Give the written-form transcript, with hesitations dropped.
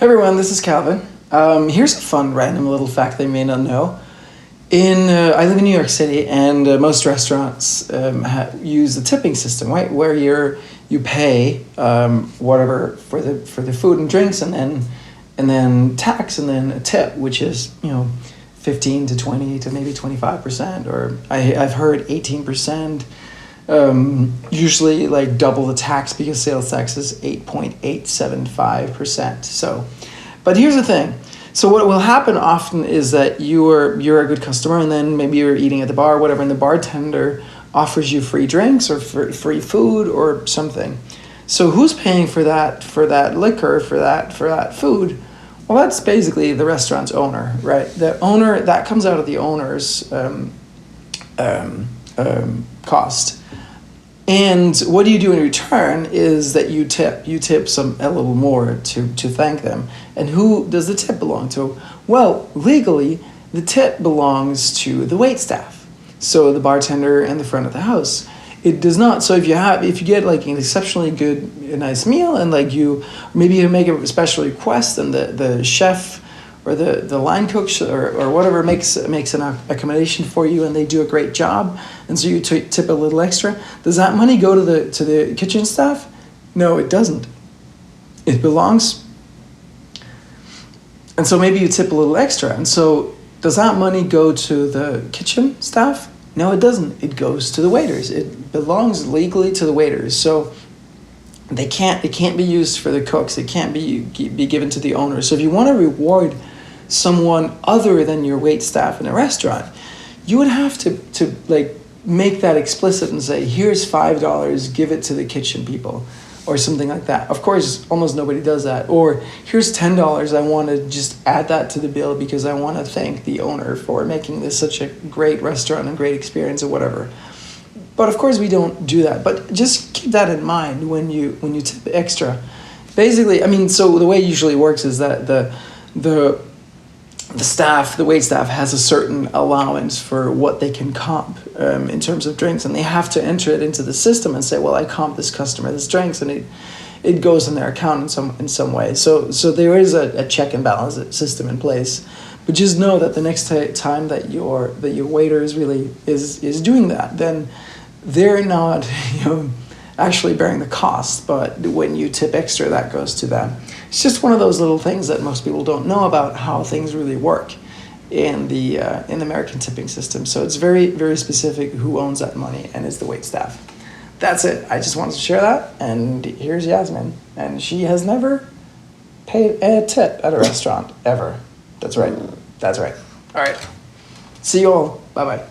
Everyone, this is Calvin. Here's a fun random little fact they may not know. I live in New York City, and most restaurants use the tipping system, right? Where you pay whatever for the food and drinks, and then tax, and then a tip, which is 15 to 20 to maybe 25%, or I've heard 18%. Usually like double the tax because sales tax is 8.875%. So, but here's the thing. So what will happen often is that you're a good customer, and then maybe you're eating at the bar or whatever, and the bartender offers you free drinks or free food or something. So who's paying for that liquor, for that food? Well, that's basically the restaurant's owner, right? The owner, that comes out of the owner's cost. And what do you do in return is that you tip a little more to thank them. And who does the tip belong to? Well, legally, the tip belongs to the waitstaff. So the bartender and the front of the house. It does not. So if you get like an exceptionally good, nice meal, and like you make a special request, and the chef or the line cook or whatever makes an accommodation for you, and they do a great job, and so you tip a little extra. Does that money go to the kitchen staff? No, it doesn't. It belongs. And so maybe you tip a little extra, and so does that money go to the kitchen staff? No, it doesn't. It goes to the waiters. It belongs legally to the waiters. So it can't be used for the cooks. It can't be given to the owner. So if you want to reward someone other than your wait staff in a restaurant, you would have to like make that explicit and say, here's $5, give it to the kitchen people, or something like that. Of course, almost nobody does that. Or here's $10, I want to just add that to the bill because I want to thank the owner for making this such a great restaurant and great experience or whatever. But of course we don't do that. But just keep that in mind when you tip extra. Basically, so the way it usually works is that the wait staff has a certain allowance for what they can comp in terms of drinks, and they have to enter it into the system and say, well, I comp this customer this drinks, and it goes in their account in some way. So there is a check and balance system in place. But just know that the next time that your waiter is doing that, then they're not actually bearing the cost, but when you tip extra, that goes to them. It's just one of those little things that most people don't know about how things really work in the American tipping system. So it's very, very specific who owns that money, and is the wait staff. That's it. I just wanted to share that. And here's Yasmin, and she has never paid a tip at a restaurant ever. That's right. All right. See you all. Bye-bye.